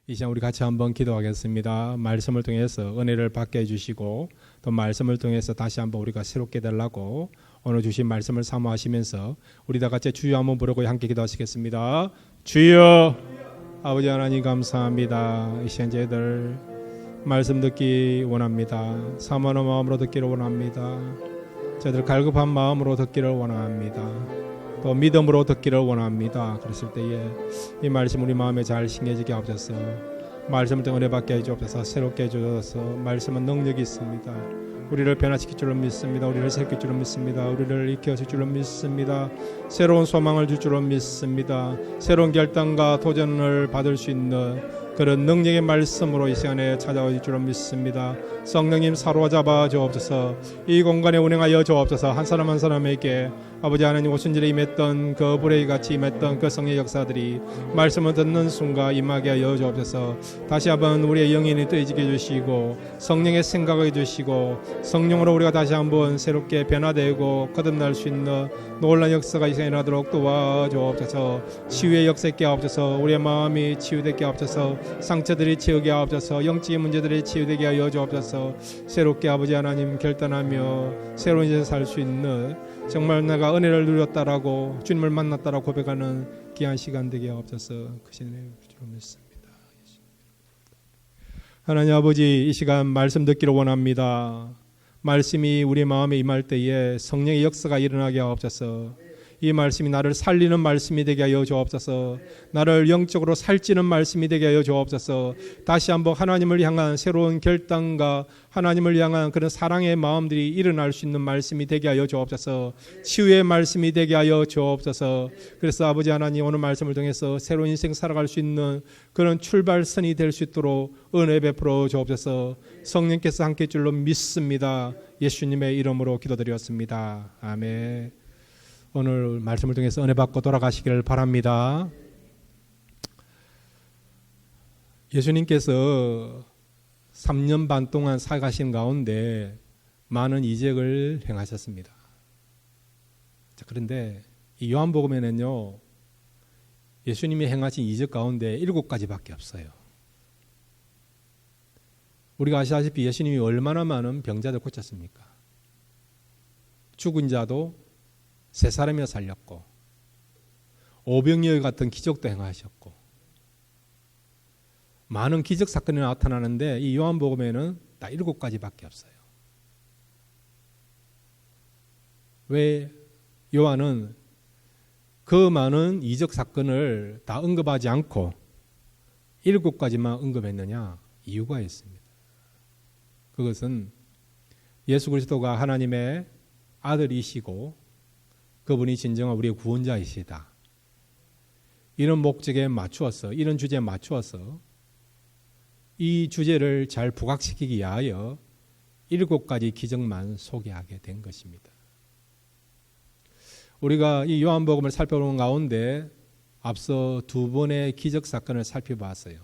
이 시간 우리 같이 한번 기도하겠습니다. 말씀을 통해서 은혜를 받게 해주시고 또 말씀을 통해서 다시 한번 우리가 새롭게 되려고 오늘 주신 말씀을 사모하시면서 우리 다 같이 주여 한번 부르고 함께 기도하시겠습니다. 주여, 아버지 하나님 감사합니다. 이 시간 저희들 말씀 듣기 원합니다. 사모하는 마음으로 듣기를 원합니다. 저희들 갈급한 마음으로 듣기를 원합니다. 또 믿음으로 듣기를 원합니다. 그랬을 때에 이 말씀 우리 마음에 잘 심겨지게 하옵소서. 말씀을 통해 은혜 받게 해주옵소서. 새롭게 해주셔서 말씀은 능력이 있습니다. 우리를 변화시킬 줄로 믿습니다. 우리를 새길 줄로 믿습니다. 우리를 일으켜줄 줄로 믿습니다. 새로운 소망을 줄 줄로 믿습니다. 새로운 결단과 도전을 받을 수 있는 그런 능력의 말씀으로 이 시간에 찾아올 줄로 믿습니다. 성령님 사로잡아 주옵소서. 이 공간에 운행하여 주옵소서. 한 사람 한 사람에게 아버지 하나님 오순절에 임했던 그 불의 같이 임했던 그 성령의 역사들이 말씀을 듣는 순간 임하게 하여 주옵소서. 다시 한번 우리의 영혼이 뜨이게 해주시고 성령의 생각을 해주시고 성령으로 우리가 다시 한번 새롭게 변화되고 거듭날 수 있는 놀라운 역사가 이 시간에 나도록 도와주옵소서. 치유의 역사 있게 하옵소서. 우리의 마음이 치유되게 하옵소서. 상처들이 치유되게 하옵소서. 영적인 문제들이 치유되게 하여 주옵소서. 새롭게 아버지 하나님 결단하며 새로운 인생 살 수 있는 정말 내가 은혜를 누렸다라고 주님을 만났다라고 고백하는 귀한 시간 되게 하옵소서. 그 신의 주로 믿습니다. 하나님 아버지, 이 시간 말씀 듣기를 원합니다. 말씀이 우리 마음에 임할 때에 성령의 역사가 일어나게 하옵소서. 이 말씀이 나를 살리는 말씀이 되게 하여 주옵소서. 나를 영적으로 살찌는 말씀이 되게 하여 주옵소서. 다시 한번 하나님을 향한 새로운 결단과 하나님을 향한 그런 사랑의 마음들이 일어날 수 있는 말씀이 되게 하여 주옵소서. 치유의 말씀이 되게 하여 주옵소서. 그래서 아버지 하나님 오늘 말씀을 통해서 새로운 인생 살아갈 수 있는 그런 출발선이 될 수 있도록 은혜 베풀어 주옵소서. 성령께서 함께 줄로 믿습니다. 예수님의 이름으로 기도드렸습니다. 아멘. 오늘 말씀을 통해서 은혜 받고 돌아가시기를 바랍니다. 예수님께서 3년 반 동안 살아가신 가운데 많은 이적을 행하셨습니다. 그런데 이 요한복음에는요, 예수님이 행하신 이적 가운데 7가지밖에 없어요. 우리가 아시다시피 예수님이 얼마나 많은 병자들 고쳤습니까? 죽은 자도 3사람이나 살렸고 오병이어 같은 기적도 행하셨고 많은 기적 사건이 나타나는데 이 요한복음에는 딱 7가지밖에 없어요. 왜 요한은 그 많은 이적 사건을 다 언급하지 않고 7가지만 언급했느냐? 이유가 있습니다. 그것은 예수 그리스도가 하나님의 아들이시고 그분이 진정한 우리의 구원자이시다. 이런 목적에 맞추어서, 이런 주제에 맞추어서 이 주제를 잘 부각시키기 위하여 7가지 기적만 소개하게 된 것입니다. 우리가 이 요한복음을 살펴보는 가운데 앞서 2번의 기적 사건을 살펴봤어요.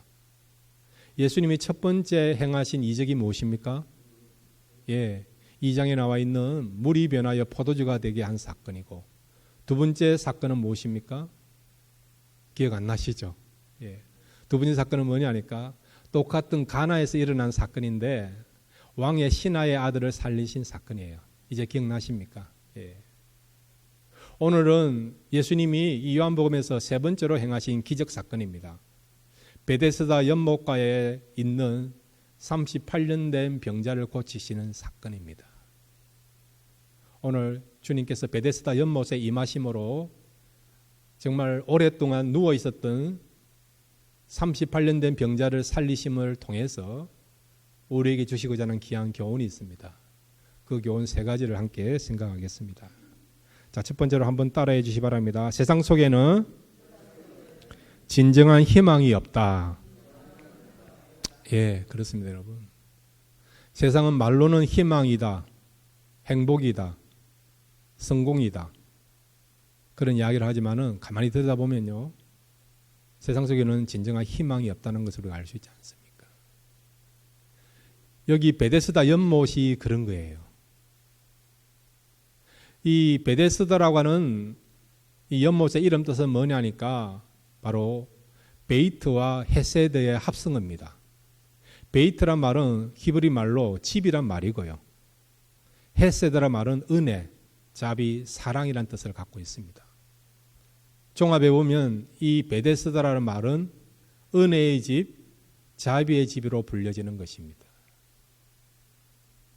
예수님이 첫 번째 행하신 이적이 무엇입니까? 2장에 나와 있는 물이 변하여 포도주가 되게 한 사건이고, 두 번째 사건은 무엇입니까? 기억 안 나시죠? 두 번째 사건은 뭐냐니까 똑같은 가나에서 일어난 사건인데 왕의 신하의 아들을 살리신 사건이에요. 이제 기억나십니까? 오늘은 예수님이 이 요한복음에서 3번째로 행하신 기적 사건입니다. 베데스다 연못가에 있는 38년 된 병자를 고치시는 사건입니다. 오늘 주님께서 베데스다 연못에 임하심으로 정말 오랫동안 누워 있었던 38년 된 병자를 살리심을 통해서 우리에게 주시고자 하는 귀한 교훈이 있습니다. 그 교훈 3가지를 함께 생각하겠습니다. 자, 첫 번째로 한번 따라해 주시기 바랍니다. 세상 속에는 진정한 희망이 없다. 그렇습니다, 여러분. 세상은 말로는 희망이다, 행복이다, 성공이다, 그런 이야기를 하지만은 가만히 들여다보면요, 세상 속에는 진정한 희망이 없다는 것을 우리가 알 수 있지 않습니까? 여기 베데스다 연못이 그런 거예요. 이 베데스다라고 하는 이 연못의 이름 뜻은 뭐냐니까 바로 베이트와 헤세드의 합성어입니다. 베이트란 말은 히브리 말로 집이란 말이고요. 헤세드란 말은 은혜, 자비, 사랑이란 뜻을 갖고 있습니다. 종합해 보면 이 베데스다라는 말은 은혜의 집, 자비의 집으로 불려지는 것입니다.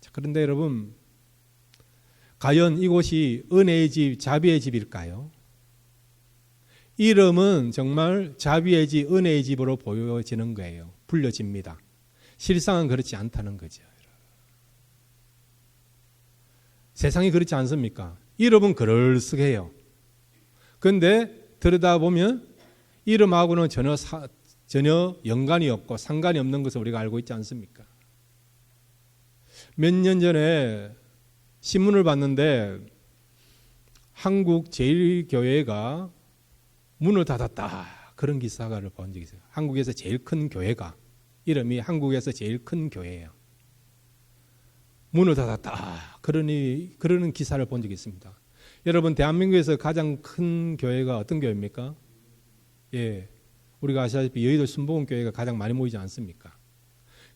자, 그런데 여러분, 과연 이곳이 은혜의 집, 자비의 집일까요? 이름은 정말 자비의 집, 은혜의 집으로 보여지는 거예요. 불려집니다. 실상은 그렇지 않다는 거죠. 세상이 그렇지 않습니까? 이름은 그럴싸해요. 그런데 들여다보면 이름하고는 전혀 연관이 없고 상관이 없는 것을 우리가 알고 있지 않습니까? 몇 년 전에 신문을 봤는데 한국 제1교회가 문을 닫았다. 그런 기사를 본 적이 있어요. 한국에서 제일 큰 교회가, 이름이 한국에서 제일 큰 교회예요. 문을 닫았다. 그러는 기사를 본 적이 있습니다. 여러분, 대한민국에서 가장 큰 교회가 어떤 교회입니까? 예, 우리가 아시다시피 여의도 순복음교회가 가장 많이 모이지 않습니까?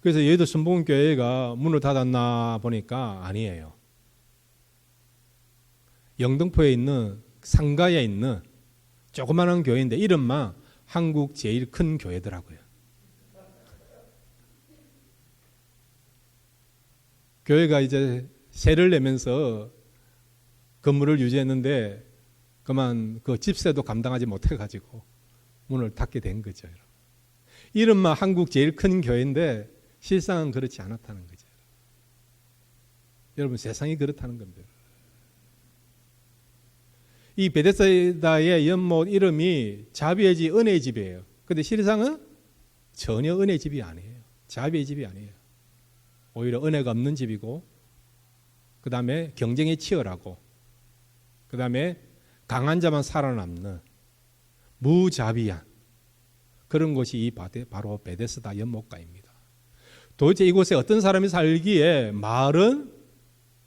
그래서 여의도 순복음교회가 문을 닫았나 보니까 아니에요. 영등포에 있는 상가에 있는 조그마한 교회인데 이름만 한국 제일 큰 교회더라고요. 교회가 이제 세를 내면서 건물을 유지했는데 그만 그 집세도 감당하지 못해가지고 문을 닫게 된 거죠. 이름만 한국 제일 큰 교회인데 실상은 그렇지 않았다는 거죠. 여러분, 세상이 그렇다는 겁니다. 이 베데스다의 연못 이름이 자비의 집, 은혜의 집이에요. 그런데 실상은 전혀 은혜의 집이 아니에요. 자비의 집이 아니에요. 오히려 은혜가 없는 집이고, 그 다음에 경쟁에 치열하고, 그 다음에 강한 자만 살아남는 무자비한 그런 곳이 바로 베데스다 연못가입니다. 도대체 이곳에 어떤 사람이 살기에 말은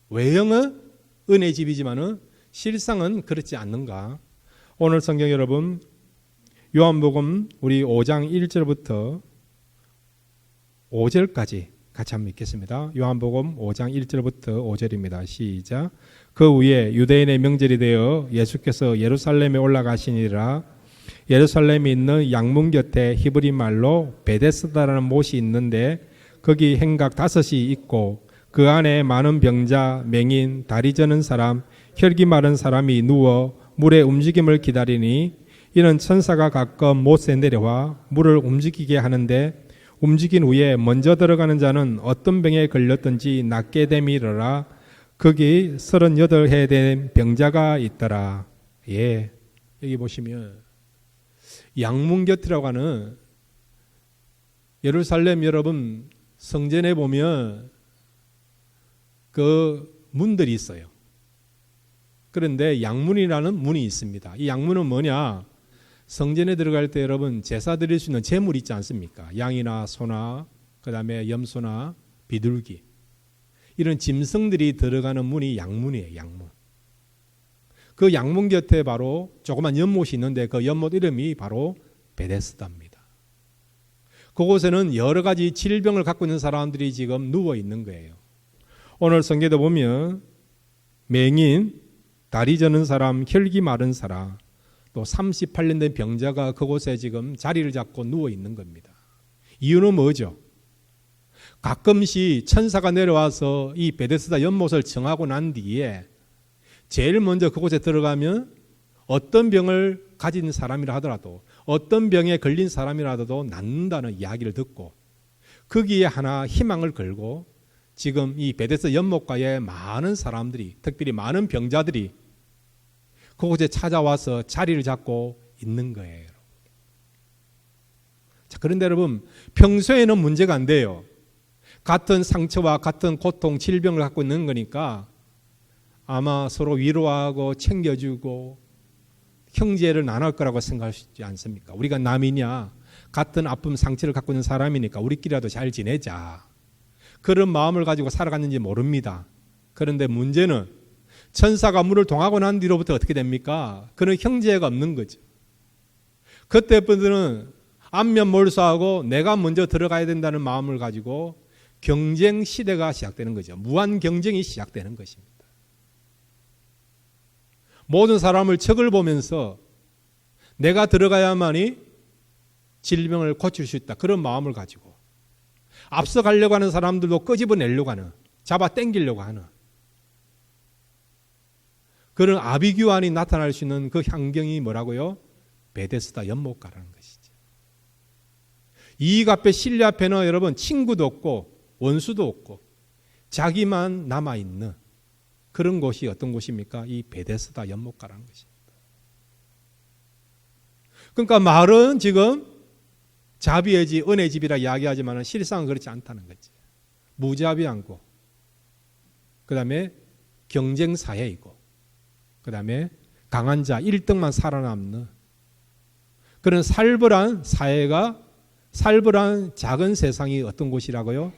외형은 은혜의 집이지만은 실상은 그렇지 않는가? 오늘 성경 여러분, 요한복음 우리 5장 1절부터 5절까지 같이 한번 읽겠습니다. 요한복음 5장 1절부터 5절입니다. 시작. 그 후에 유대인의 명절이 되어 예수께서 예루살렘에 올라가시니라. 예루살렘에 있는 양문 곁에 히브리 말로 베데스다라는 못이 있는데 거기 행각 5이 있고 그 안에 많은 병자, 맹인, 다리 저는 사람, 혈기 마른 사람이 누워 물의 움직임을 기다리니 이는 천사가 가끔 못에 내려와 물을 움직이게 하는데 움직인 후에 먼저 들어가는 자는 어떤 병에 걸렸든지 낫게 됨이러라. 거기 38해 된 병자가 있더라. 예, 여기 보시면 양문 곁이라고 하는 예루살렘 여러분 성전에 보면 그 문들이 있어요. 그런데 양문이라는 문이 있습니다. 이 양문은 뭐냐? 성전에 들어갈 때 여러분 제사 드릴 수 있는 제물 있지 않습니까? 양이나 소나 그 다음에 염소나 비둘기 이런 짐승들이 들어가는 문이 양문이에요. 양문. 그 양문 곁에 바로 조그만 연못이 있는데 그 연못 이름이 바로 베데스다입니다. 그곳에는 여러 가지 질병을 갖고 있는 사람들이 지금 누워 있는 거예요. 오늘 성경에 보면 맹인, 다리 저는 사람, 혈기 마른 사람, 또 38년 된 병자가 그곳에 지금 자리를 잡고 누워 있는 겁니다. 이유는 뭐죠? 가끔씩 천사가 내려와서 이 베데스다 연못을 정하고 난 뒤에 제일 먼저 그곳에 들어가면 어떤 병을 가진 사람이라 하더라도 어떤 병에 걸린 사람이라도 낫는다는 이야기를 듣고 거기에 하나 희망을 걸고 지금 이 베데스다 연못가에 많은 사람들이, 특별히 많은 병자들이 그곳에 찾아와서 자리를 잡고 있는 거예요. 자, 그런데 여러분, 평소에는 문제가 안 돼요. 같은 상처와 같은 고통, 질병을 갖고 있는 거니까 아마 서로 위로하고 챙겨주고 형제를 나눌 거라고 생각하시지 않습니까? 우리가 남이냐, 같은 아픔, 상처를 갖고 있는 사람이니까 우리끼리라도 잘 지내자. 그런 마음을 가지고 살아갔는지 모릅니다. 그런데 문제는 천사가 물을 동하고 난 뒤로부터 어떻게 됩니까? 그는 형제가 없는 거죠. 그때부터는 안면 몰수하고 내가 먼저 들어가야 된다는 마음을 가지고 경쟁 시대가 시작되는 거죠. 무한 경쟁이 시작되는 것입니다. 모든 사람을 척을 보면서 내가 들어가야만이 질병을 고칠 수 있다. 그런 마음을 가지고 앞서가려고 하는 사람들도 끄집어내려고 하는, 잡아 당기려고 하는 그런 아비규환이 나타날 수 있는 그 환경이 뭐라고요? 베데스다 연못가라는 것이죠. 이익 앞에 신뢰 앞에는 여러분 친구도 없고 원수도 없고 자기만 남아있는 그런 곳이 어떤 곳입니까? 이 베데스다 연못가라는 것입니다. 그러니까 말은 지금 자비의 집, 은혜의 집이라 이야기하지만 실상은 그렇지 않다는 거지. 무자비하고 그 다음에 경쟁사회이고 그 다음에 강한 자 1등만 살아남는 그런 살벌한 사회가, 살벌한 작은 세상이 어떤 곳이라고요?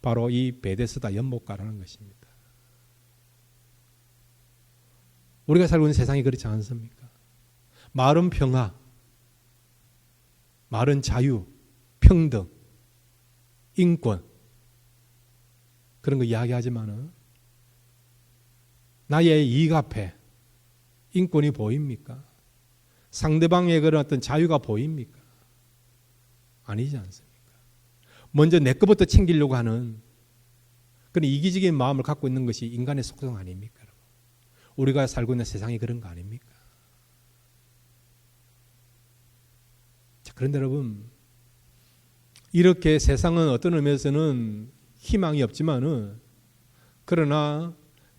바로 이 베데스다 연못가라는 것입니다. 우리가 살고 있는 세상이 그렇지 않습니까? 말은 평화, 말은 자유, 평등, 인권 그런 거 이야기하지만은 나의 이익 앞에 인권이 보입니까? 상대방의 그런 어떤 자유가 보입니까? 아니지 않습니까? 먼저 내 것부터 챙기려고 하는 그런 이기적인 마음을 갖고 있는 것이 인간의 속성 아닙니까? 우리가 살고 있는 세상이 그런 거 아닙니까? 자, 그런데 여러분, 이렇게 세상은 어떤 의미에서는 희망이 없지만은 그러나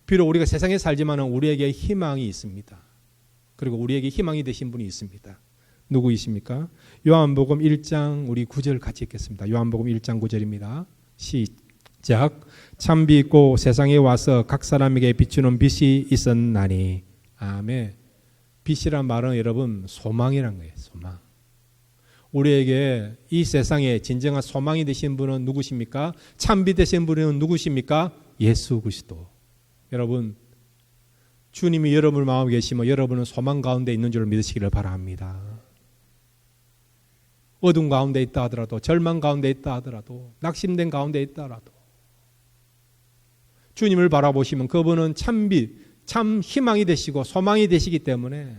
비록 우리가 세상에 살지만은 우리에게 희망이 있습니다. 그리고 우리에게 희망이 되신 분이 있습니다. 누구이십니까? 요한복음 1장 우리 9절 같이 읽겠습니다. 요한복음 1장 9절입니다. 시작. 참비 있고 세상에 와서 각 사람에게 비추는 빛이 있었나니. 아멘. 빛이란 말은 여러분 소망이란 거예요. 소망. 우리에게 이 세상에 진정한 소망이 되신 분은 누구십니까? 참비 되신 분은 누구십니까? 예수 그리스도. 여러분, 주님이 여러분 마음에 계시면 여러분은 소망 가운데 있는 줄 믿으시기를 바랍니다. 어둠 가운데 있다 하더라도, 절망 가운데 있다 하더라도, 낙심된 가운데 있다 하더라도 주님을 바라보시면 그분은 참빛, 참 희망이 되시고 소망이 되시기 때문에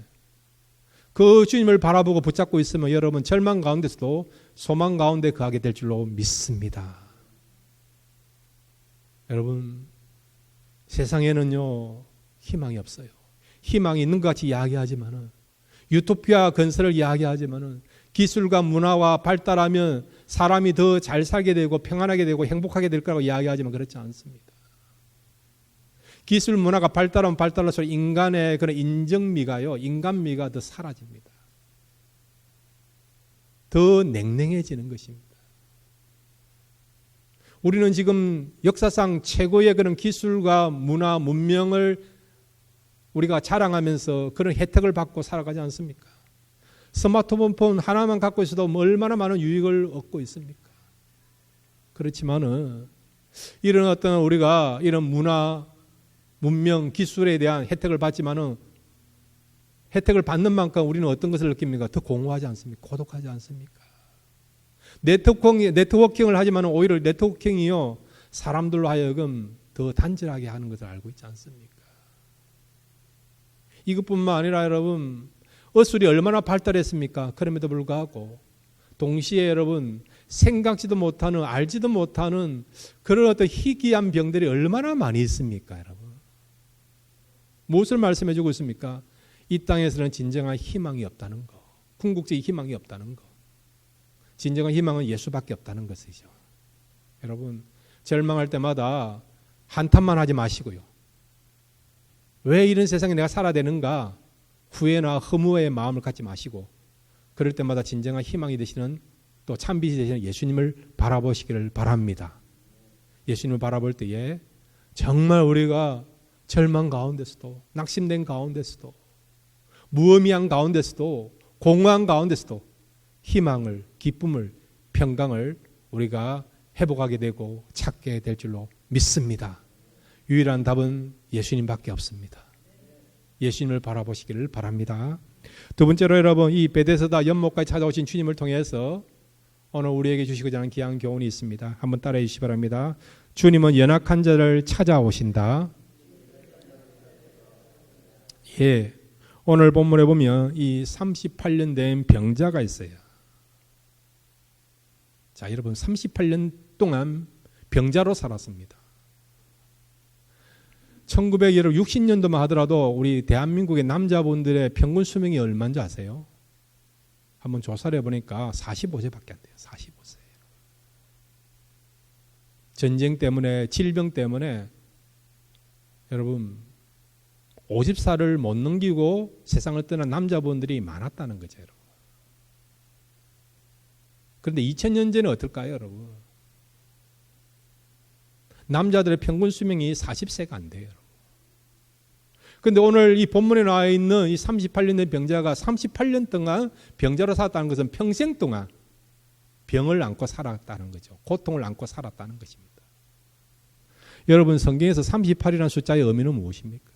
그 주님을 바라보고 붙잡고 있으면 여러분 절망 가운데서도 소망 가운데 거하게 될 줄로 믿습니다. 여러분, 세상에는요 희망이 없어요. 희망이 있는 것 같이 이야기하지만은, 유토피아 건설을 이야기하지만은, 기술과 문화와 발달하면 사람이 더 잘 살게 되고 평안하게 되고 행복하게 될 거라고 이야기하지만 그렇지 않습니다. 기술 문화가 발달하면 발달할수록 인간의 그런 인정미가요, 인간미가 더 사라집니다. 더 냉랭해지는 것입니다. 우리는 지금 역사상 최고의 그런 기술과 문화, 문명을 우리가 자랑하면서 그런 혜택을 받고 살아가지 않습니까? 스마트폰 하나만 갖고 있어도 얼마나 많은 유익을 얻고 있습니까? 그렇지만은 이런 어떤 우리가 이런 문화, 문명, 기술에 대한 혜택을 받지만은 혜택을 받는 만큼 우리는 어떤 것을 느낍니까? 더 공허하지 않습니까? 고독하지 않습니까? 네트워킹을 하지만 오히려 네트워킹이요 사람들로 하여금 더 단절하게 하는 것을 알고 있지 않습니까? 이것뿐만 아니라 여러분, 어술이 얼마나 발달했습니까? 그럼에도 불구하고 동시에 여러분 생각지도 못하는, 알지도 못하는 그런 어떤 희귀한 병들이 얼마나 많이 있습니까? 여러분, 무엇을 말씀해 주고 있습니까? 이 땅에서는 진정한 희망이 없다는 거, 궁극적인 희망이 없다는 거, 진정한 희망은 예수밖에 없다는 것이죠. 여러분, 절망할 때마다 한탄만 하지 마시고요, 왜 이런 세상에 내가 살아야 되는가 후회나 허무의 마음을 갖지 마시고, 그럴 때마다 진정한 희망이 되시는, 또 참빛이 되시는 예수님을 바라보시기를 바랍니다. 예수님을 바라볼 때에 정말 우리가 절망 가운데서도, 낙심된 가운데서도, 무의미한 가운데서도, 공허한 가운데서도 희망을, 기쁨을, 평강을 우리가 회복하게 되고 찾게 될 줄로 믿습니다. 유일한 답은 예수님밖에 없습니다. 예수님을 바라보시기를 바랍니다. 두 번째로 여러분, 이 베데스다 연못까지 찾아오신 주님을 통해서 오늘 우리에게 주시고자 하는 귀한 교훈이 있습니다. 한번 따라해 주시기 바랍니다. 주님은 연약한 자를 찾아오신다. 예, 오늘 본문에 보면 이 38년 된 병자가 있어요. 자, 여러분 38년 동안 병자로 살았습니다. 1960년도만 하더라도 우리 대한민국의 남자분들의 평균 수명이 얼마인지 아세요? 한번 조사를 해보니까 45세밖에 안 돼요. 45세. 전쟁 때문에, 질병 때문에 여러분 50살을 못 넘기고 세상을 떠난 남자분들이 많았다는 거죠. 여러분. 그런데 2000년 전에 어떨까요, 여러분? 남자들의 평균 수명이 40세가 안 돼요. 그런데 오늘 이 본문에 나와 있는 이 38년 된 병자가 38년 동안 병자로 살았다는 것은 평생 동안 병을 안고 살았다는 거죠. 고통을 안고 살았다는 것입니다. 여러분, 성경에서 38이라는 숫자의 의미는 무엇입니까?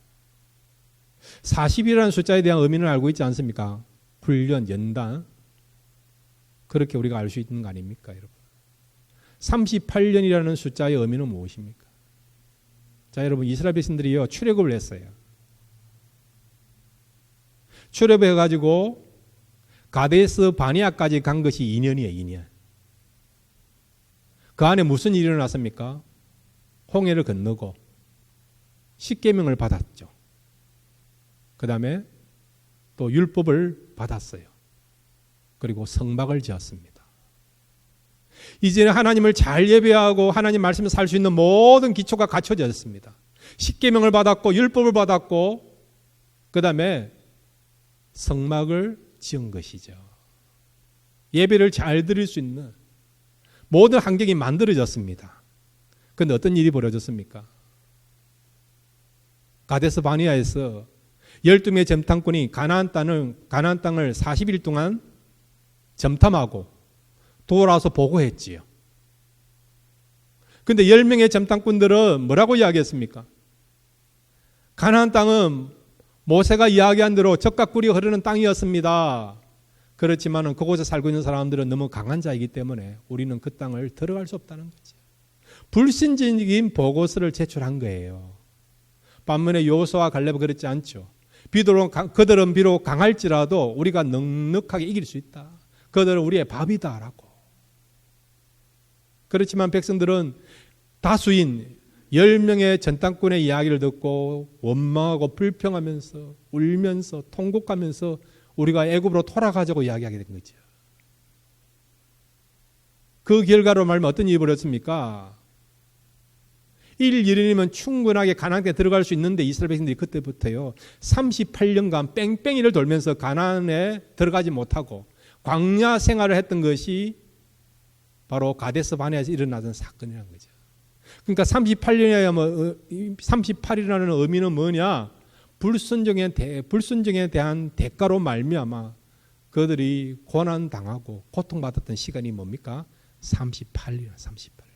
40이라는 숫자에 대한 의미는 알고 있지 않습니까? 훈련, 연단. 그렇게 우리가 알 수 있는 거 아닙니까, 여러분? 38년이라는 숫자의 의미는 무엇입니까? 자, 여러분, 이스라엘 백성들이요, 출애굽을 했어요. 출애굽해가지고 가데스 바니아까지 간 것이 2년이에요, 2년. 그 안에 무슨 일이 일어났습니까? 홍해를 건너고 십계명을 받았죠. 그 다음에 또 율법을 받았어요. 그리고 성막을 지었습니다. 이제는 하나님을 잘 예배하고 하나님 말씀을 살 수 있는 모든 기초가 갖춰졌습니다. 십계명을 받았고 율법을 받았고 그 다음에 성막을 지은 것이죠. 예배를 잘 드릴 수 있는 모든 환경이 만들어졌습니다. 그런데 어떤 일이 벌어졌습니까? 가데스 바니아에서 12명의 점탐꾼이 가나안 땅을 40일 동안 점탐하고 돌아와서 보고했지요. 그런데 10명의 점탐꾼들은 뭐라고 이야기했습니까? 가나안 땅은 모세가 이야기한 대로 젖과 꿀이 흐르는 땅이었습니다. 그렇지만 그곳에 살고 있는 사람들은 너무 강한 자이기 때문에 우리는 그 땅을 들어갈 수 없다는 거죠. 불신적인 보고서를 제출한 거예요. 반면에 여호수아와 갈렙은 그렇지 않죠. 그들은 비록 강할지라도 우리가 넉넉하게 이길 수 있다. 그들은 우리의 밥이다라고. 그렇지만 백성들은 다수인 10명의 전당꾼의 이야기를 듣고 원망하고 불평하면서 울면서 통곡하면서 우리가 애굽으로 돌아가자고 이야기하게 된 거죠. 그 결과로 말하면 어떤 일이 벌어졌습니까? 1일 1일이면 충분하게 가나안에 들어갈 수 있는데 이스라엘 백성들이 그때부터요 38년간 뺑뺑이를 돌면서 가나안에 들어가지 못하고 광야 생활을 했던 것이 바로 가데스 바네아에서 일어나던 사건이라는 거죠. 그러니까 38이라는 의미는 뭐냐? 불순종에 대한 대가로 말미암아 그들이 고난 당하고 고통받았던 시간이 뭡니까? 38이라 38.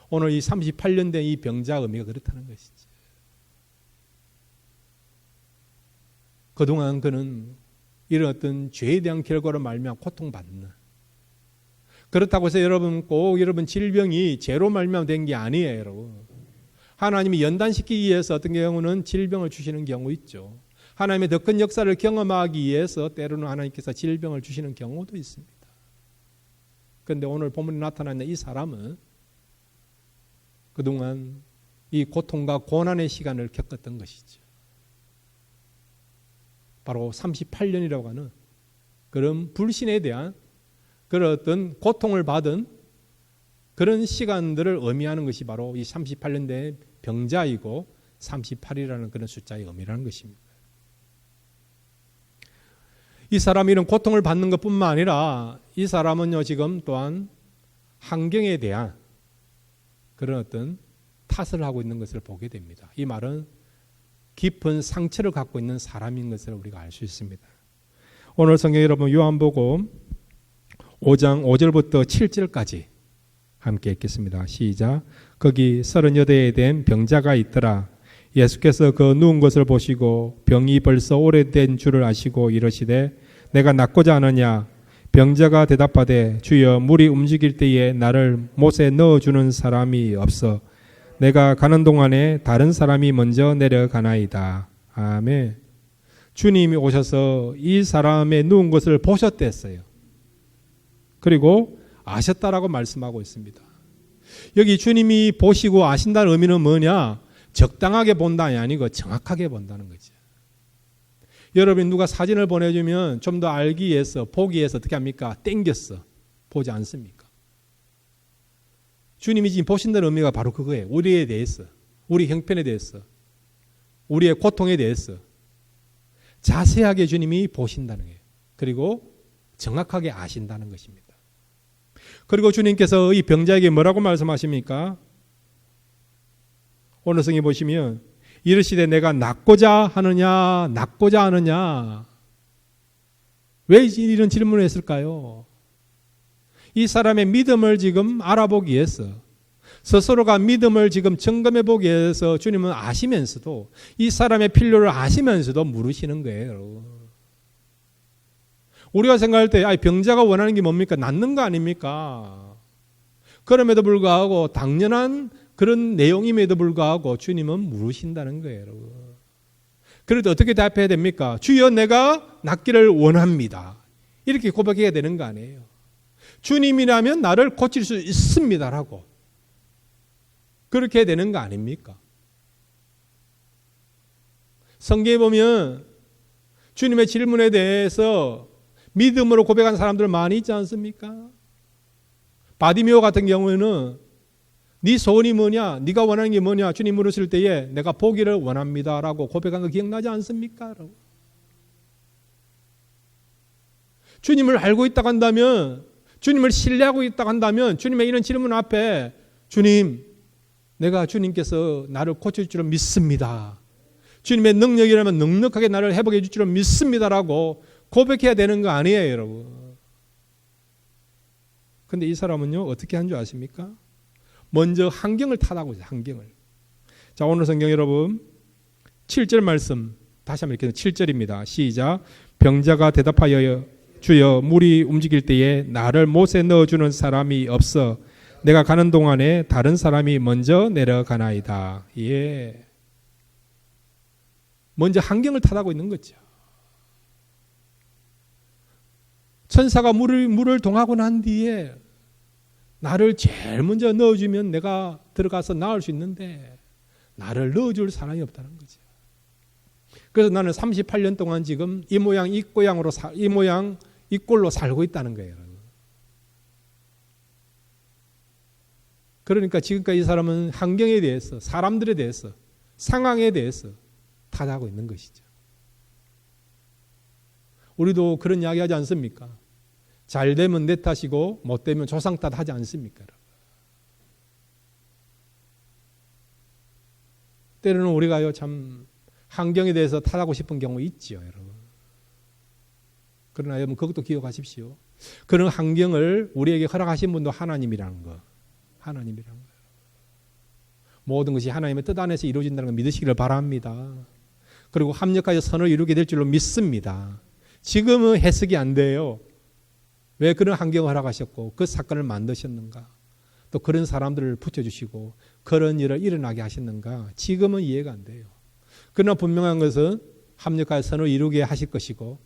오늘 이 38년 된 이 병자 의미가 그렇다는 것이죠. 그동안 그는 이런 어떤 죄에 대한 결과로 말미암아 고통받는. 그렇다고 해서 여러분 꼭 여러분 질병이 죄로 말미암아 된 게 아니에요, 여러분. 하나님이 연단시키기 위해서 어떤 경우는 질병을 주시는 경우 있죠. 하나님의 더 큰 역사를 경험하기 위해서 때로는 하나님께서 질병을 주시는 경우도 있습니다. 그런데 오늘 본문에 나타나는 이 사람은 그동안 이 고통과 고난의 시간을 겪었던 것이죠. 바로 38년이라고 하는 그런 불신에 대한 그런 어떤 고통을 받은 그런 시간들을 의미하는 것이 바로 이 38년 된 병자이고 38이라는 그런 숫자의 의미라는 것입니다. 이 사람이 이런 고통을 받는 것뿐만 아니라 이 사람은요 지금 또한 환경에 대한 그런 어떤 탓을 하고 있는 것을 보게 됩니다. 이 말은 깊은 상처를 갖고 있는 사람인 것을 우리가 알 수 있습니다. 오늘 성경 여러분 요한복음 5장 5절부터 7절까지 함께 읽겠습니다. 시작. 거기 38에 된 병자가 있더라. 예수께서 그 누운 것을 보시고 병이 벌써 오래된 줄을 아시고 이르시되 내가 낫고자 하느냐? 병자가 대답하되 주여 물이 움직일 때에 나를 못에 넣어주는 사람이 없어 내가 가는 동안에 다른 사람이 먼저 내려가나이다. 아멘. 주님이 오셔서 이 사람의 누운 것을 보셨댔어요. 그리고 아셨다라고 말씀하고 있습니다. 여기 주님이 보시고 아신다는 의미는 뭐냐? 적당하게 본다이 아니고 정확하게 본다는 거죠. 여러분 누가 사진을 보내주면 좀 더 알기 위해서 보기 위해서 어떻게 합니까? 땡겼어. 보지 않습니까? 주님이 지금 보신다는 의미가 바로 그거예요. 우리에 대해서, 우리 형편에 대해서, 우리의 고통에 대해서 자세하게 주님이 보신다는 거예요. 그리고 정확하게 아신다는 것입니다. 그리고 주님께서 이 병자에게 뭐라고 말씀하십니까? 오늘 성경 보시면 이르시되 내가 낫고자 하느냐 낫고자 하느냐. 왜 이런 질문을 했을까요? 이 사람의 믿음을 지금 알아보기 위해서, 스스로가 믿음을 지금 점검해 보기 위해서 주님은 아시면서도 이 사람의 필요를 아시면서도 물으시는 거예요. 우리가 생각할 때 병자가 원하는 게 뭡니까? 낫는 거 아닙니까? 그럼에도 불구하고 당연한 그런 내용임에도 불구하고 주님은 물으신다는 거예요. 여러분. 그래도 어떻게 답해야 됩니까? 주여 내가 낫기를 원합니다. 이렇게 고백해야 되는 거 아니에요. 주님이라면 나를 고칠 수 있습니다라고 그렇게 해야 되는 거 아닙니까? 성경에 보면 주님의 질문에 대해서 믿음으로 고백한 사람들 많이 있지 않습니까? 바디메오 같은 경우에는 네 소원이 뭐냐? 네가 원하는 게 뭐냐? 주님 물으실 때에 내가 보기를 원합니다라고 고백한 거 기억나지 않습니까? 주님을 알고 있다고 한다면, 주님을 신뢰하고 있다고 한다면 주님의 이런 질문 앞에 주님, 내가 주님께서 나를 고칠 줄은 믿습니다. 주님의 능력이라면 넉넉하게 나를 회복해 줄 줄은 믿습니다라고 고백해야 되는 거 아니에요, 여러분. 근데 이 사람은요, 어떻게 한 줄 아십니까? 먼저 환경을 탓하고 있어요, 환경을. 자, 오늘 성경 여러분, 7절 말씀, 다시 한번 읽겠습니다. 7절입니다. 시작. 병자가 대답하여 주여 물이 움직일 때에 나를 못에 넣어주는 사람이 없어 내가 가는 동안에 다른 사람이 먼저 내려가나이다. 예. 먼저 환경을 탓하고 있는 거죠. 천사가 물을 동하고 난 뒤에 나를 제일 먼저 넣어주면 내가 들어가서 나을 수 있는데 나를 넣어줄 사람이 없다는 거죠. 그래서 나는 38년 동안 지금 이 모양 이 고양으로 이 모양 이 꼴로 살고 있다는 거예요. 그러니까 지금까지 이 사람은 환경에 대해서, 사람들에 대해서, 상황에 대해서 탓하고 있는 것이죠. 우리도 그런 이야기 하지 않습니까? 잘 되면 내 탓이고 못 되면 조상 탓 하지 않습니까? 때로는 우리가요 참 환경에 대해서 탓하고 싶은 경우 있지요, 여러분. 그러나 여러분 그것도 기억하십시오. 그런 환경을 우리에게 허락하신 분도 하나님이라는 거. 하나님이라는 거예요. 모든 것이 하나님의 뜻 안에서 이루어진다는 걸 믿으시기를 바랍니다. 그리고 합력하여 선을 이루게 될 줄로 믿습니다. 지금은 해석이 안 돼요. 왜 그런 환경을 허락하셨고 그 사건을 만드셨는가? 또 그런 사람들을 붙여주시고 그런 일을 일어나게 하셨는가? 지금은 이해가 안 돼요. 그러나 분명한 것은 합력하여 선을 이루게 하실 것이고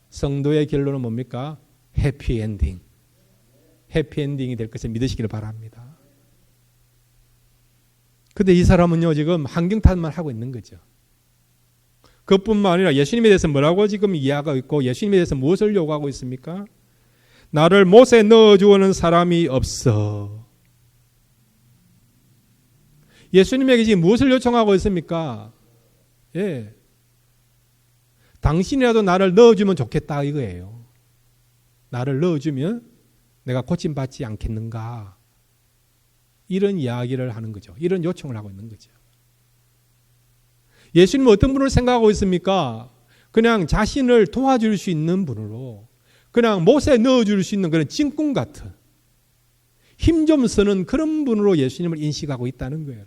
성도의 결론은 뭡니까? 해피엔딩. 해피엔딩이 될 것을 믿으시기를 바랍니다. 근데 이 사람은요 지금 환경 탓만 하고 있는 거죠. 그뿐만 아니라 예수님에 대해서 뭐라고 지금 이해하고 있고 예수님에 대해서 무엇을 요구하고 있습니까? 나를 못에 넣어주는 사람이 없어. 예수님에게 지금 무엇을 요청하고 있습니까? 예, 당신이라도 나를 넣어주면 좋겠다 이거예요. 나를 넣어주면 내가 고침받지 않겠는가? 이런 이야기를 하는 거죠. 이런 요청을 하고 있는 거죠. 예수님은 어떤 분을 생각하고 있습니까? 그냥 자신을 도와줄 수 있는 분으로 그냥 못에 넣어줄 수 있는 그런 찐꿈 같은 힘 좀 쓰는 그런 분으로 예수님을 인식하고 있다는 거예요.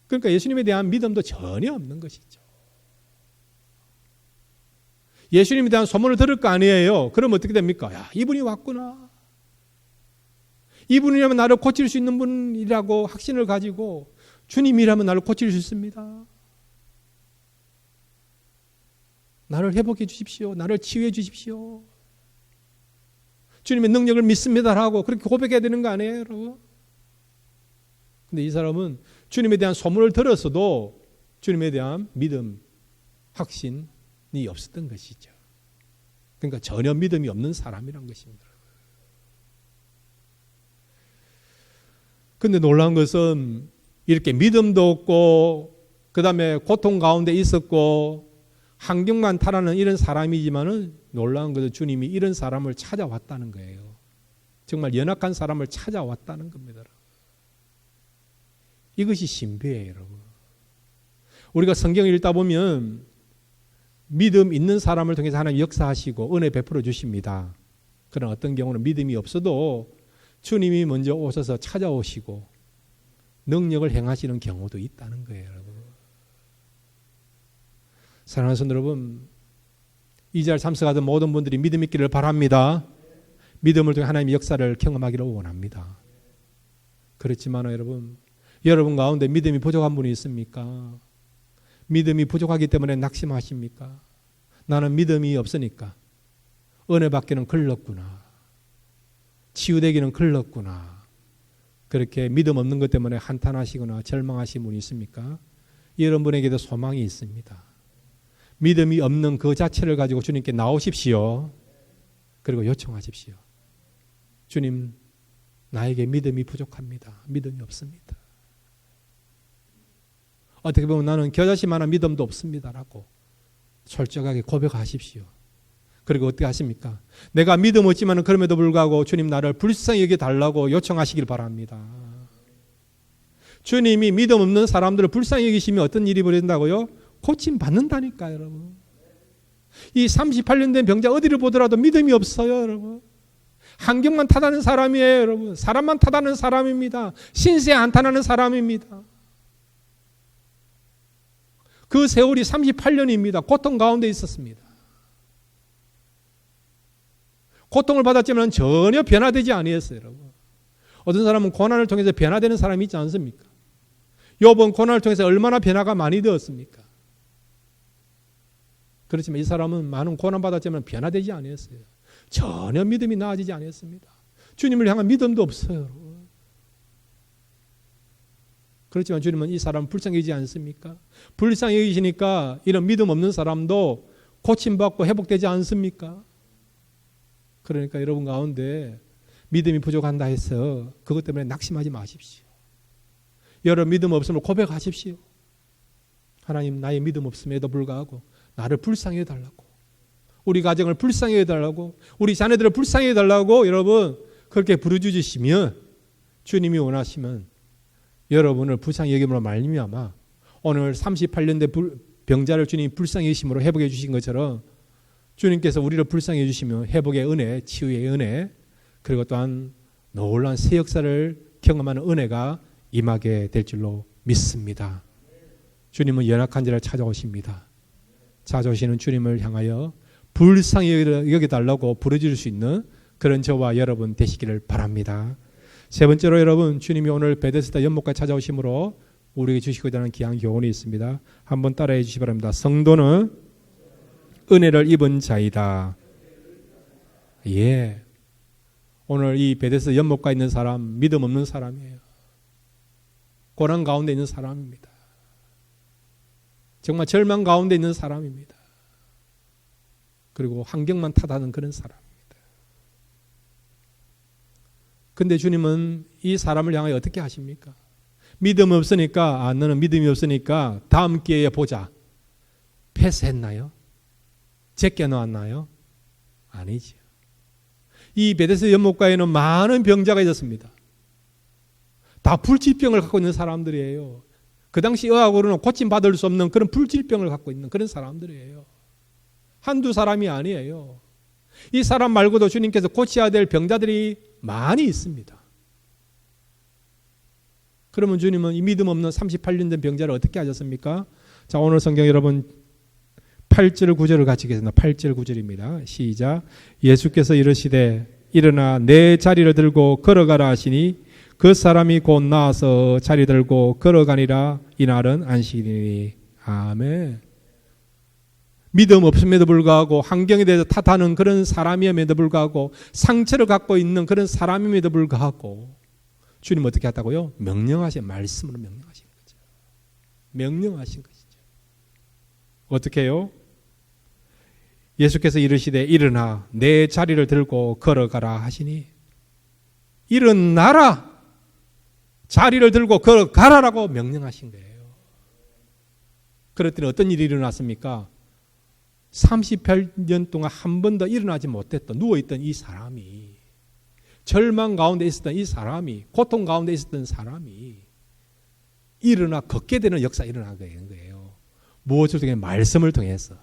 그러니까 예수님에 대한 믿음도 전혀 없는 것이죠. 예수님에 대한 소문을 들을 거 아니에요. 그럼 어떻게 됩니까? 야, 이분이 왔구나. 이분이라면 나를 고칠 수 있는 분이라고 확신을 가지고 주님이라면 나를 고칠 수 있습니다. 나를 회복해 주십시오. 나를 치유해 주십시오. 주님의 능력을 믿습니다라고 그렇게 고백해야 되는 거 아니에요, 여러분? 근데 이 사람은 주님에 대한 소문을 들었어도 주님에 대한 믿음, 확신이 없었던 것이죠. 그러니까 전혀 믿음이 없는 사람이란 것입니다. 근데 놀라운 것은 이렇게 믿음도 없고 그 다음에 고통 가운데 있었고 환경만 타라는 이런 사람이지만은 놀라운 것은 주님이 이런 사람을 찾아왔다는 거예요. 정말 연약한 사람을 찾아왔다는 겁니다. 이것이 신비예요, 여러분. 우리가 성경을 읽다 보면 믿음 있는 사람을 통해서 하나님 역사하시고 은혜 베풀어 주십니다. 그러나 어떤 경우는 믿음이 없어도 주님이 먼저 오셔서 찾아오시고 능력을 행하시는 경우도 있다는 거예요, 여러분. 사랑하는 성도 여러분, 이 자리에 참석하던 모든 분들이 믿음 있기를 바랍니다. 믿음을 통해 하나님의 역사를 경험하기를 원합니다. 그렇지만 여러분 가운데 믿음이 부족한 분이 있습니까? 믿음이 부족하기 때문에 낙심하십니까? 나는 믿음이 없으니까 은혜 받기는 글렀구나. 치유되기는 글렀구나. 그렇게 믿음 없는 것 때문에 한탄하시거나 절망하신 분이 있습니까? 이런 분에게도 소망이 있습니다. 믿음이 없는 그 자체를 가지고 주님께 나오십시오. 그리고 요청하십시오. 주님, 나에게 믿음이 부족합니다. 믿음이 없습니다. 어떻게 보면 나는 겨자씨만한 믿음도 없습니다라고 솔직하게 고백하십시오. 그리고 어떻게 하십니까? 내가 믿음 없지만 그럼에도 불구하고 주님 나를 불쌍히 여겨달라고 요청하시길 바랍니다. 주님이 믿음 없는 사람들을 불쌍히 여기시면 어떤 일이 벌어진다고요? 고침 받는다니까요, 여러분. 이 38년 된 병자 어디를 보더라도 믿음이 없어요, 여러분. 환경만 탓하는 사람이에요, 여러분. 사람만 탓하는 사람입니다. 신세에 한탄하는 사람입니다. 그 세월이 38년입니다. 고통 가운데 있었습니다. 고통을 받았지만 전혀 변화되지 아니했어요, 여러분. 어떤 사람은 고난을 통해서 변화되는 사람이 있지 않습니까? 욥은 고난을 통해서 얼마나 변화가 많이 되었습니까? 그렇지만 이 사람은 많은 고난받았지만 변화되지 아니했어요. 전혀 믿음이 나아지지 않았습니다. 주님을 향한 믿음도 없어요. 그렇지만 주님은 이 사람을 불쌍히 여기지 않습니까? 불쌍히 여기시니까 이런 믿음 없는 사람도 고침받고 회복되지 않습니까? 그러니까 여러분 가운데 믿음이 부족한다 해서 그것 때문에 낙심하지 마십시오. 여러분 믿음 없음을 고백하십시오. 하나님, 나의 믿음 없음에도 불구하고 나를 불쌍히 해달라고, 우리 가정을 불쌍히 해달라고, 우리 자녀들을 불쌍히 해달라고 여러분 그렇게 부르짖으시면 주님이 원하시면 여러분을 불쌍히 여김으로 말미암아 오늘 38년 된 병자를 주님이 불쌍히 여기심으로 회복해 주신 것처럼 주님께서 우리를 불쌍히 해주시면 회복의 은혜, 치유의 은혜, 그리고 또한 놀라운 새 역사를 경험하는 은혜가 임하게 될 줄로 믿습니다. 주님은 연약한 자를 찾아오십니다. 찾아오시는 주님을 향하여 불쌍히 여겨달라고 부르짖을 수 있는 그런 저와 여러분 되시기를 바랍니다. 세 번째로 여러분, 주님이 오늘 베데스다 연못까지 찾아오심으로 우리에게 주시고자 하는 귀한 교훈이 있습니다. 한번 따라해 주시기 바랍니다. 성도는 은혜를 입은 자이다. 예. 오늘 이 베데스다 연못가에 있는 사람, 믿음 없는 사람이에요. 고난 가운데 있는 사람입니다. 정말 절망 가운데 있는 사람입니다. 그리고 환경만 탓하는 그런 사람입니다. 근데 주님은 이 사람을 향하여 어떻게 하십니까? 믿음 없으니까, 너는 믿음이 없으니까 다음 기회에 보자. 패스했나요? 제껴놓았나요? 아니죠. 이 베데스다 연못가에는 많은 병자가 있었습니다. 다 불치병을 갖고 있는 사람들이에요. 그 당시 의학으로는 고침받을 수 없는 그런 불치병을 갖고 있는 그런 사람들이에요. 한두 사람이 아니에요. 이 사람 말고도 주님께서 고쳐야 될 병자들이 많이 있습니다. 그러면 주님은 이 믿음 없는 38년 된 병자를 어떻게 하셨습니까? 자, 오늘 성경 여러분 8절 9절을 같이 읽겠습니다. 8절 9절입니다. 시작. 예수께서 이르시되 일어나 내 자리를 들고 걸어가라 하시니 그 사람이 곧 나와서 자리 들고 걸어가니라. 이날은 안식일이니. 아멘. 믿음 없음에도 불구하고 환경에 대해서 탓하는 그런 사람임에도 불구하고 상처를 갖고 있는 그런 사람임에도 불구하고 주님 어떻게 했다고요? 명령하신 말씀으로 명령하신 거죠. 명령하신 것이죠. 어떻게 해요? 예수께서 이르시되 일어나 내 자리를 들고 걸어가라 하시니 일어나라 자리를 들고 걸어가라라고 명령하신 거예요. 그랬더니 어떤 일이 일어났습니까? 38년 동안 한 번도 일어나지 못했던 누워있던 이 사람이 절망 가운데 있었던 이 사람이 고통 가운데 있었던 사람이 일어나 걷게 되는 역사가 일어나게 된 거예요. 무엇을 통해? 말씀을 통해서.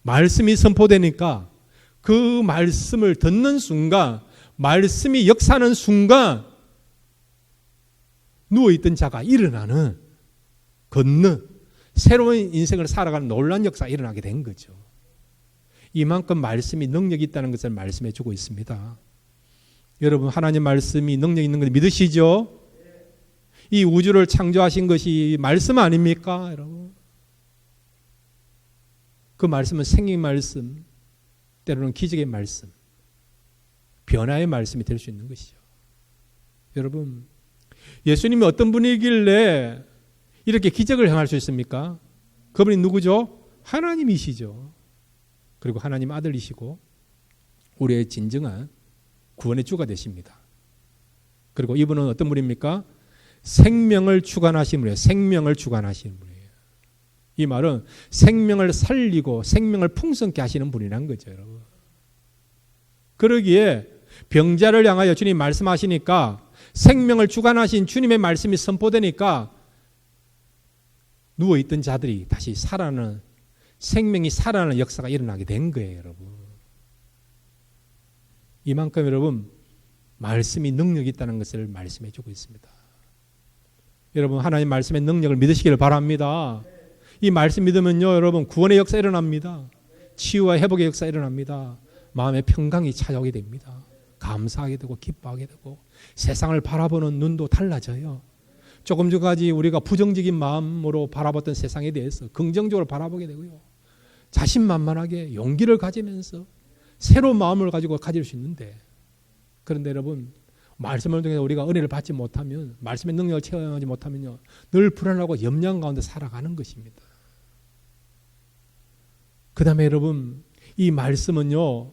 말씀이 선포되니까 그 말씀을 듣는 순간 말씀이 역사하는 순간 누워있던 자가 일어나는 걷는 새로운 인생을 살아가는 놀라운 역사가 일어나게 된 거죠. 이만큼 말씀이 능력이 있다는 것을 말씀해 주고 있습니다. 여러분 하나님 말씀이 능력 있는 걸 믿으시죠? 이 우주를 창조하신 것이 말씀 아닙니까? 여러분 그 말씀은 생명의 말씀, 때로는 기적의 말씀, 변화의 말씀이 될 수 있는 것이죠. 여러분 예수님이 어떤 분이길래 이렇게 기적을 행할 수 있습니까? 그분이 누구죠? 하나님이시죠. 그리고 하나님 아들이시고 우리의 진정한 구원의 주가 되십니다. 그리고 이분은 어떤 분입니까? 생명을 주관하신 분이에요. 생명을 주관하시는 분이에요. 이 말은 생명을 살리고 생명을 풍성케 하시는 분이란 거죠, 여러분. 그러기에 병자를 향하여 주님 말씀하시니까 생명을 주관하신 주님의 말씀이 선포되니까 누워있던 자들이 다시 살아나는 생명이 살아나는 역사가 일어나게 된 거예요, 여러분. 이만큼 여러분 말씀이 능력이 있다는 것을 말씀해 주고 있습니다. 여러분 하나님 말씀의 능력을 믿으시기를 바랍니다. 이 말씀 믿으면요 여러분 구원의 역사 일어납니다. 치유와 회복의 역사 일어납니다. 마음의 평강이 찾아오게 됩니다. 감사하게 되고 기뻐하게 되고 세상을 바라보는 눈도 달라져요. 조금 전까지 우리가 부정적인 마음으로 바라봤던 세상에 대해서 긍정적으로 바라보게 되고요. 자신만만하게 용기를 가지면서 새로운 마음을 가지고 가질 수 있는데 그런데 여러분 말씀을 통해서 우리가 은혜를 받지 못하면 말씀의 능력을 체험하지 못하면요 늘 불안하고 염려 가운데 살아가는 것입니다. 그 다음에 여러분 이 말씀은요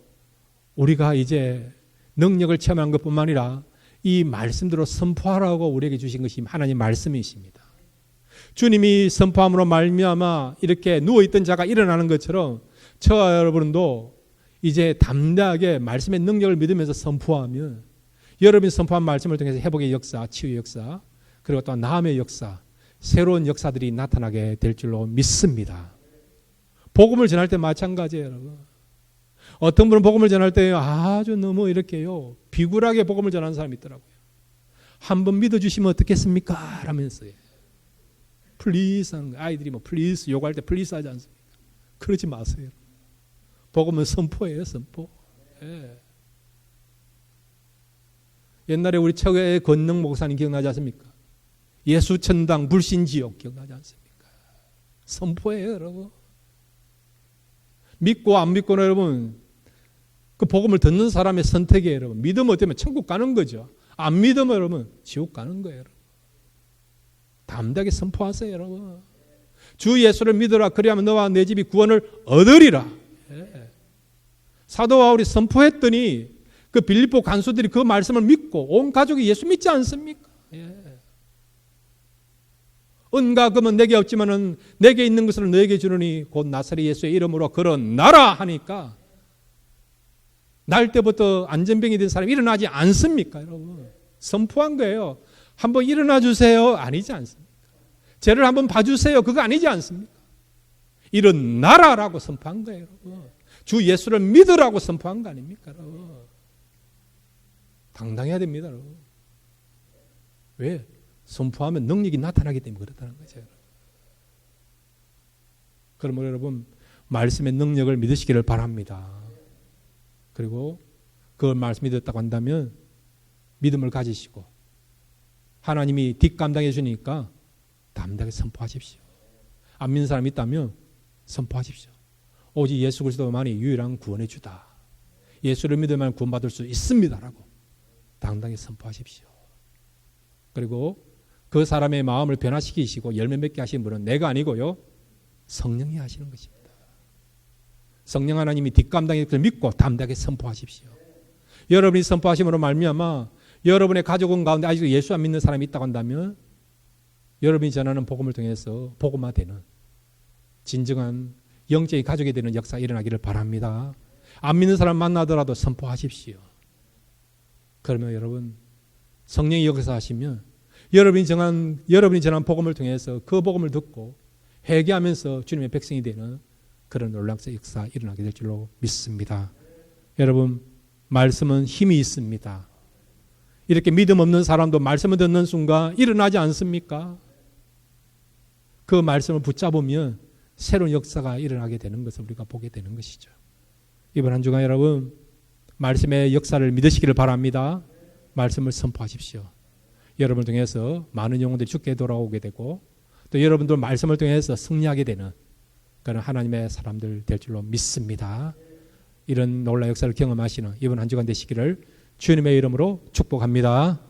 우리가 이제 능력을 체험하는 것뿐만 아니라 이 말씀대로 선포하라고 우리에게 주신 것이 하나님 말씀이십니다. 주님이 선포함으로 말미암아 이렇게 누워있던 자가 일어나는 것처럼 저와 여러분도 이제 담대하게 말씀의 능력을 믿으면서 선포하면 여러분이 선포한 말씀을 통해서 회복의 역사, 치유의 역사, 그리고 또 나음의 역사, 새로운 역사들이 나타나게 될 줄로 믿습니다. 복음을 전할 때 마찬가지예요, 여러분. 어떤 분은 복음을 전할 때 아주 너무 이렇게요 비굴하게 복음을 전하는 사람이 있더라고요. 한번 믿어주시면 어떻겠습니까? 라면서요. 플리즈 하는 거예요. 아이들이 뭐 플리즈 요구할 때 플리즈 하지 않습니까? 그러지 마세요. 복음은 선포예요, 선포. 예. 옛날에 우리 최고의 권능 목사님 기억나지 않습니까? 예수천당 불신지옥 기억나지 않습니까? 선포예요, 여러분. 믿고 안 믿고는 여러분 그 복음을 듣는 사람의 선택이에요, 여러분. 믿으면 어쩌면 천국 가는 거죠. 안 믿으면 여러분 지옥 가는 거예요, 여러분. 담대하게 선포하세요, 여러분. 주 예수를 믿으라. 그리하면 너와 내 집이 구원을 얻으리라. 예. 사도 바울이 선포했더니 그 빌립보 간수들이 그 말씀을 믿고 온 가족이 예수 믿지 않습니까? 예. 은과 금은 내게 없지만은 내게 있는 것을 너에게 주느니 곧 나사렛 예수의 이름으로 걸어나라 하니까 날 때부터 안전병이 된 사람이 일어나지 않습니까, 여러분? 선포한 거예요. 한번 일어나 주세요. 아니지 않습니까? 죄를 한번 봐주세요. 그거 아니지 않습니까? 일어나라라고 선포한 거예요, 여러분. 주 예수를 믿으라고 선포한 거 아닙니까, 여러분? 당당해야 됩니다, 여러분. 왜? 선포하면 능력이 나타나기 때문에 그렇다는 거죠. 그러면 여러분 말씀의 능력을 믿으시기를 바랍니다. 그리고 그 말씀 믿었다고 한다면 믿음을 가지시고 하나님이 뒷감당해 주니까 담대하게 선포하십시오. 안 믿는 사람이 있다면 선포하십시오. 오직 예수 그리스도만이 유일한 구원의 주다. 예수를 믿으면 구원받을 수 있습니다라고 당당히 선포하십시오. 그리고 그 사람의 마음을 변화시키시고 열매 맺게 하시는 분은 내가 아니고요, 성령이 하시는 것입니다. 성령 하나님이 뒷감당해 그걸 믿고 담대하게 선포하십시오. 여러분이 선포하심으로 말미암아 여러분의 가족은 가운데 아직도 예수 안 믿는 사람이 있다고 한다면 여러분이 전하는 복음을 통해서 복음화되는 진정한 영적인 가족이 되는 역사가 일어나기를 바랍니다. 안 믿는 사람 만나더라도 선포하십시오. 그러면 여러분 성령이 역사하시면 여러분이 전한 복음을 통해서 그 복음을 듣고 회개하면서 주님의 백성이 되는 그런 놀라운 역사가 일어나게 될 줄로 믿습니다. 여러분 말씀은 힘이 있습니다. 이렇게 믿음 없는 사람도 말씀을 듣는 순간 일어나지 않습니까? 그 말씀을 붙잡으면 새로운 역사가 일어나게 되는 것을 우리가 보게 되는 것이죠. 이번 한 주간 여러분 말씀의 역사를 믿으시기를 바랍니다. 말씀을 선포하십시오. 여러분을 통해서 많은 영혼들이 죽게 돌아오게 되고 또 여러분들 말씀을 통해서 승리하게 되는 그런 하나님의 사람들 될 줄로 믿습니다. 이런 놀라운 역사를 경험하시는 이번 한 주간 되시기를 주님의 이름으로 축복합니다.